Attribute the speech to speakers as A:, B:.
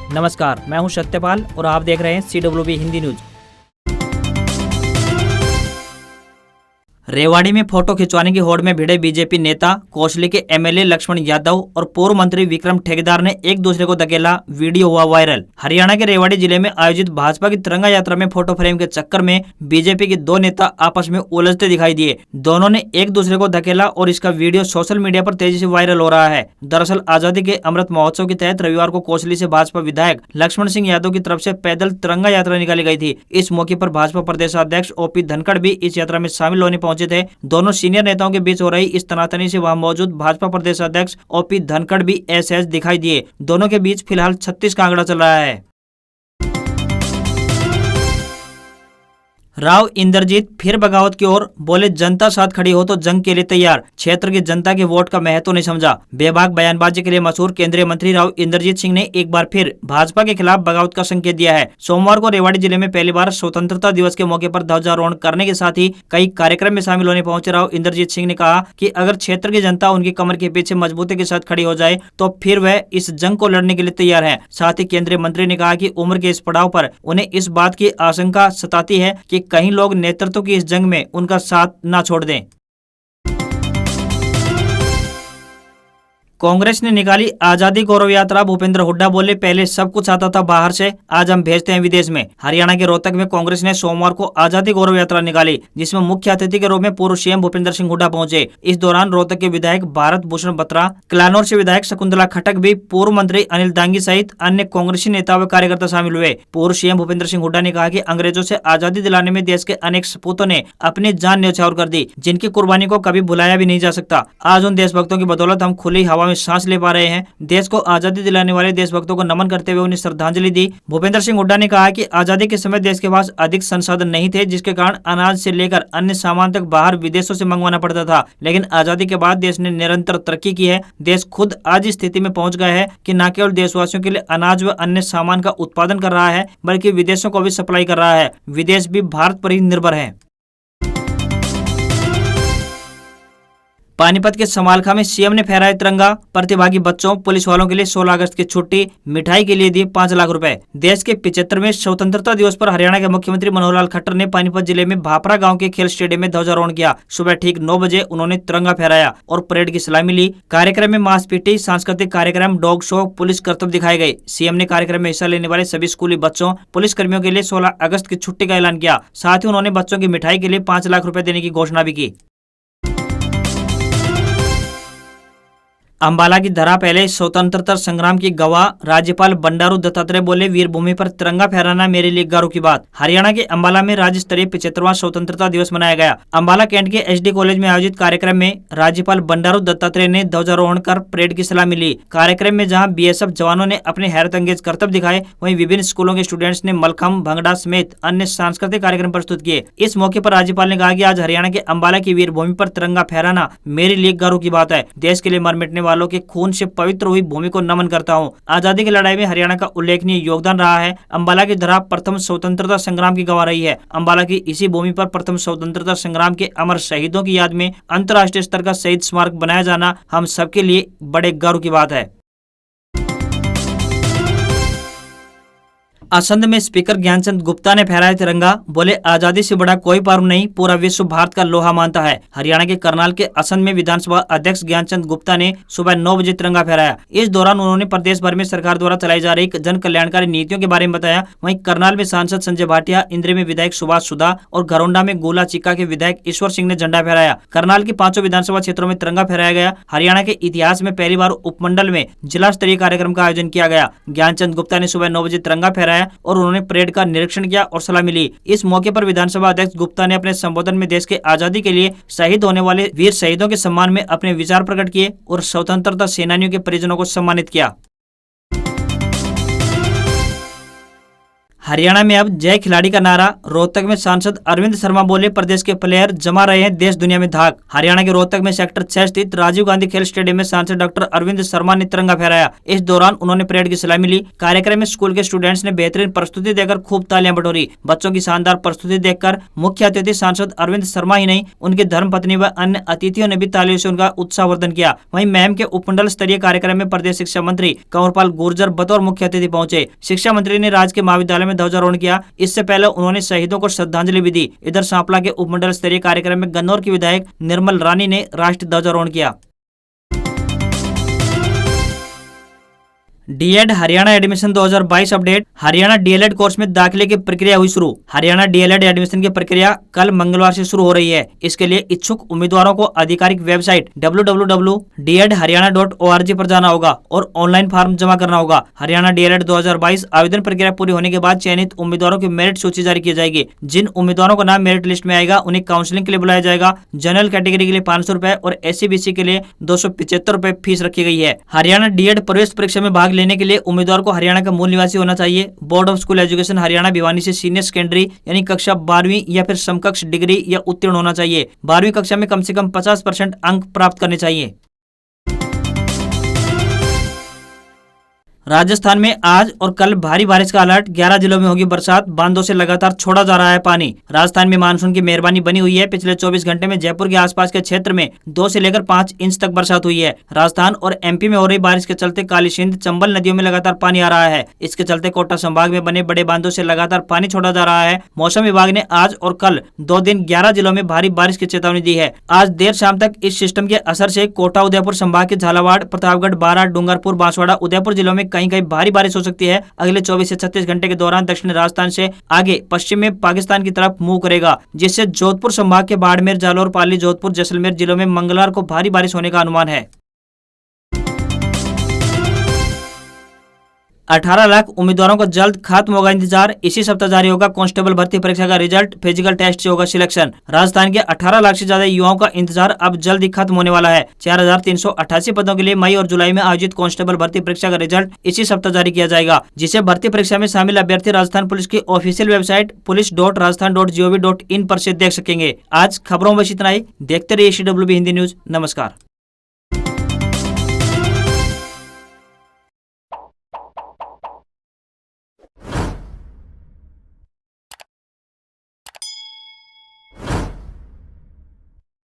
A: नमस्कार, मैं हूं सत्यपाल और आप देख रहे हैं CWB हिंदी न्यूज। रेवाड़ी में फोटो खिंचवाने की होड़ में भिड़े बीजेपी नेता कोसली के MLA लक्ष्मण यादव और पूर्व मंत्री विक्रम ठेकेदार ने एक दूसरे को धकेला, वीडियो हुआ वायरल। हरियाणा के रेवाड़ी जिले में आयोजित भाजपा की तिरंगा यात्रा में फोटो फ्रेम के चक्कर में बीजेपी के दो नेता आपस में उलझते दिखाई दिए। दोनों ने एक दूसरे को धकेला और इसका वीडियो सोशल मीडिया पर तेजी से वायरल हो रहा है। दरअसल आजादी के अमृत महोत्सव के तहत रविवार को कोसली से भाजपा विधायक लक्ष्मण सिंह यादव की तरफ से पैदल तिरंगा यात्रा निकाली गई थी। इस मौके पर भाजपा प्रदेशाध्यक्ष OP धनखड़ भी इस यात्रा में शामिल होने पहुंचे थे। दोनों सीनियर नेताओं के बीच हो रही इस तनातनी से वहां मौजूद भाजपा प्रदेश अध्यक्ष OP धनखड़ भी असहज दिखाई दिए। दोनों के बीच फिलहाल 36 का आंकड़ा चल रहा है। राव इंद्रजीत फिर बगावत की ओर, बोले जनता साथ खड़ी हो तो जंग के लिए तैयार। क्षेत्र की जनता के वोट का महत्व नहीं समझा। बेबाक बयानबाजी के लिए मशहूर केंद्रीय मंत्री राव इंद्रजीत सिंह ने एक बार फिर भाजपा के खिलाफ बगावत का संकेत दिया है। सोमवार को रेवाड़ी जिले में पहली बार स्वतंत्रता दिवस के मौके पर ध्वजारोहण करने के साथ ही कई कार्यक्रम में शामिल होने पहुंचे राव इंद्रजीत सिंह ने कहा कि अगर क्षेत्र की जनता उनकी कमर के पीछे मजबूती के साथ खड़ी हो जाए तो फिर वह इस जंग को लड़ने के लिए तैयार है। साथ ही केंद्रीय मंत्री ने कहा कि उम्र के इस पड़ाव पर उन्हें इस बात की आशंका सताती है कि कहीं लोग नेतृत्व की इस जंग में उनका साथ न छोड़ दें। कांग्रेस ने निकाली आजादी गौरव यात्रा, भूपेंद्र हुड्डा बोले पहले सब कुछ आता था बाहर से, आज हम भेजते हैं विदेश में। हरियाणा के रोहतक में कांग्रेस ने सोमवार को आजादी गौरव यात्रा निकाली, जिसमें मुख्य अतिथि के रूप में पूर्व CM भूपेंद्र सिंह हुड्डा पहुंचे। इस दौरान रोहतक के विधायक भारत भूषण बत्रा, कलानौर से विधायक शकुंतला खटक भी, पूर्व मंत्री अनिल दांगी सहित अन्य कांग्रेसी नेता व कार्यकर्ता शामिल हुए। पूर्व CM भूपेंद्र सिंह हुड्डा ने कहा कि अंग्रेजों से आजादी दिलाने में देश के अनेक सपूतों ने अपनी जान न्यौछावर कर दी, जिनकी कुर्बानी को कभी भुलाया भी नहीं जा सकता। आज उन देशभक्तों की बदौलत हम खुली हवा में सांस ले पा रहे हैं। देश को आजादी दिलाने वाले देशभक्तों को नमन करते हुए उन्हें श्रद्धांजलि दी। भूपेंद्र सिंह हुड्डा ने कहा कि आजादी के समय देश के पास अधिक संसाधन नहीं थे, जिसके कारण अनाज से लेकर अन्य सामान तक बाहर विदेशों से मंगवाना पड़ता था। लेकिन आजादी के बाद देश ने निरंतर तरक्की की है। देश खुद आज इस स्थिति में पहुंच गया है कि न केवल देशवासियों के लिए अनाज व अन्य सामान का उत्पादन कर रहा है, बल्कि विदेशों को भी सप्लाई कर रहा है। विदेश भी भारत पर ही निर्भर है। पानीपत के समालखा में CM ने फहराया तिरंगा, प्रतिभागी बच्चों पुलिस वालों के लिए 16 अगस्त की छुट्टी, मिठाई के लिए दिए 5 लाख रुपए। देश के 75वें स्वतंत्रता दिवस पर हरियाणा के मुख्यमंत्री मनोहर लाल खट्टर ने पानीपत जिले में भापरा गांव के खेल स्टेडियम में ध्वजारोहण किया। सुबह ठीक 9 बजे उन्होंने तिरंगा फहराया और परेड की सलामी ली। कार्यक्रम में मांस पीटी, सांस्कृतिक कार्यक्रम, डॉग शो, पुलिस करतब दिखाए गए। CM ने कार्यक्रम में हिस्सा लेने वाले सभी स्कूली बच्चों, पुलिस कर्मियों के लिए 16 अगस्त की छुट्टी का ऐलान किया। साथ ही उन्होंने बच्चों की मिठाई के लिए 5 लाख रुपए देने की घोषणा भी की। अंबाला की धरा पहले स्वतंत्रता संग्राम की गवाह, राज्यपाल बंडारू दत्तात्रेय बोले वीर भूमि पर तिरंगा फहराना मेरे लिए गर्व की बात। हरियाणा के अंबाला में राज्य स्तरीय 75वां स्वतंत्रता दिवस मनाया गया। अंबाला कैंट के SD कॉलेज में आयोजित कार्यक्रम में राज्यपाल बंडारू दत्तात्रेय ने ध्वजारोहण कर परेड की सलामी ली। कार्यक्रम में जहां BSF जवानों ने अपने हैरतअंगेज करतब दिखाए, वहीं विभिन्न स्कूलों के स्टूडेंट्स ने मलखम, भंगड़ा समेत अन्य सांस्कृतिक कार्यक्रम प्रस्तुत किए। इस मौके पर राज्यपाल ने कहा कि आज हरियाणा के अंबाला की वीर भूमि पर तिरंगा फहराना मेरे लिए गर्व की बात है। देश के लिए मर मिटने वालों के खून से पवित्र हुई भूमि को नमन करता हूं। आजादी की लड़ाई में हरियाणा का उल्लेखनीय योगदान रहा है। अंबाला की धरा प्रथम स्वतंत्रता संग्राम की गवाह रही है। अंबाला की इसी भूमि पर प्रथम स्वतंत्रता संग्राम के अमर शहीदों की याद में अंतर्राष्ट्रीय स्तर का शहीद स्मारक बनाया जाना हम सबके लिए बड़े गर्व की बात है। असंध में स्पीकर ज्ञानचंद गुप्ता ने फहराया तिरंगा, बोले आजादी से बड़ा कोई पर्व नहीं, पूरा विश्व भारत का लोहा मानता है। हरियाणा के करनाल के असंध में विधानसभा अध्यक्ष ज्ञानचंद गुप्ता ने सुबह 9 बजे तिरंगा फहराया। इस दौरान उन्होंने प्रदेश भर में सरकार द्वारा चलाई जा रही जन कल्याणकारी नीतियों के बारे में बताया। वहीं करनाल में सांसद संजय भाटिया, इंद्री में विधायक सुभाष सुधा और घरोंडा में गोला चिक्का के विधायक ईश्वर सिंह ने झंडा फहराया। करनाल की 5 विधानसभा क्षेत्रों में तिरंगा फहराया गया। हरियाणा के इतिहास में पहली बार उपमंडल में जिला स्तरीय कार्यक्रम का आयोजन किया गया। ज्ञानचंद गुप्ता ने सुबह 9 बजे तिरंगा फहराया और उन्होंने परेड का निरीक्षण किया और सलामी ली। इस मौके पर विधानसभा अध्यक्ष गुप्ता ने अपने संबोधन में देश के आजादी के लिए शहीद होने वाले वीर शहीदों के सम्मान में अपने विचार प्रकट किए और स्वतंत्रता सेनानियों के परिजनों को सम्मानित किया। हरियाणा में अब जय खिलाड़ी का नारा। रोहतक में सांसद अरविंद शर्मा बोले, प्रदेश के प्लेयर जमा रहे हैं देश दुनिया में धाक। हरियाणा के रोहतक में सेक्टर 6 स्थित राजीव गांधी खेल स्टेडियम में सांसद डॉक्टर अरविंद शर्मा ने तिरंगा फहराया। इस दौरान उन्होंने परेड की सलामी ली। कार्यक्रम में स्कूल के स्टूडेंट्स ने बेहतरीन प्रस्तुति देकर खूब तालियां बटोरी। बच्चों की शानदार प्रस्तुति देखकर मुख्य अतिथि सांसद अरविंद शर्मा ही नहीं, उनकी धर्मपत्नी व अन्य अतिथियों ने भी तालियों से उनका उत्साहवर्धन किया। वहीं मैम के उपमंडल स्तरीय कार्यक्रम में प्रदेश शिक्षा मंत्री कंवरपाल गुर्जर बतौर मुख्य अतिथि पहुंचे। शिक्षा मंत्री ने राजकीय महाविद्यालय में ध्वजारोहण किया। इससे पहले उन्होंने शहीदों को श्रद्धांजलि भी दी। इधर सांपला के उपमंडल स्तरीय कार्यक्रम में गन्नौर की विधायक निर्मल रानी ने राष्ट्रीय ध्वजारोहण किया। DEd Haryana admission 2022 update. Haryana DElEd course में दाखिले की प्रक्रिया हुई शुरू। हरियाणा डीएलएड एडमिशन की प्रक्रिया कल मंगलवार से शुरू हो रही है। इसके लिए इच्छुक उम्मीदवारों को आधिकारिक वेबसाइट www.dedharyana.org पर जाना होगा और ऑनलाइन फॉर्म जमा करना होगा। हरियाणा डीएलएड 2022 आवेदन प्रक्रिया पूरी होने के बाद चयनित उम्मीदवारों की मेरिट सूची जारी की जाएगी। जिन उम्मीदवारों का नाम मेरिट लिस्ट में आएगा उन्हें काउंसलिंग के लिए बुलाया जाएगा। जनरल कैटेगरी के लिए 500 रुपए और SC/BC के लिए 275 रुपए फीस रखी गई है। हरियाणा डीएड प्रवेश परीक्षा में भाग लेने के लिए उम्मीदवार को हरियाणा का मूल निवासी होना चाहिए। Board of school education Haryana Bhiwani से सीनियर सेकेंडरी यानी कक्षा 12वीं या फिर समकक्ष डिग्री या उत्तीर्ण होना चाहिए। 12वीं कक्षा में कम से कम 50% अंक प्राप्त करने चाहिए। राजस्थान में आज और कल भारी बारिश का अलर्ट। 11 जिलों में होगी बरसात। बांधों से लगातार छोड़ा जा रहा है पानी। राजस्थान में मानसून की मेहरबानी बनी हुई है। पिछले 24 घंटे में जयपुर के आसपास के क्षेत्र में 2 से लेकर 5 इंच तक बरसात हुई है। राजस्थान और MP में हो रही बारिश के चलते काली सिंध, चंबल नदियों में लगातार पानी आ रहा है। इसके चलते कोटा संभाग में बने बड़े बांधों से लगातार पानी छोड़ा जा रहा है। मौसम विभाग ने आज और कल 2 दिन 11 जिलों में भारी बारिश की चेतावनी दी है। आज देर शाम तक इस सिस्टम के असर से कोटा उदयपुर संभाग के झालावाड़, प्रतापगढ़, बारां, डूंगरपुर, बांसवाड़ा, उदयपुर जिलों में कहीं कहीं भारी बारिश हो सकती है। अगले 24 से 36 घंटे के दौरान दक्षिणी राजस्थान से आगे पश्चिम में पाकिस्तान की तरफ मूव करेगा, जिससे जोधपुर संभाग के बाड़मेर, जालौर, पाली, जोधपुर, जैसलमेर जिलों में मंगलवार को भारी बारिश होने का अनुमान है। 18 लाख उम्मीदवारों को जल्द खत्म होगा इंतजार। इसी सप्ताह जारी होगा कांस्टेबल भर्ती परीक्षा का रिजल्ट। फिजिकल टेस्ट से होगा सिलेक्शन। राजस्थान के 18 लाख से ज्यादा युवाओं का इंतजार अब जल्द ही खत्म होने वाला है। 4388 पदों के लिए मई और जुलाई में आयोजित कांस्टेबल भर्ती परीक्षा का रिजल्ट इसी सप्ताह जारी किया जाएगा, जिसे भर्ती परीक्षा में शामिल अभ्यर्थी राजस्थान पुलिस की ऑफिशियल वेबसाइट police.rajasthan.gov.in पर से देख सकेंगे। आज खबरों में बस इतना ही। देखते रहिए CWB हिंदी न्यूज। नमस्कार।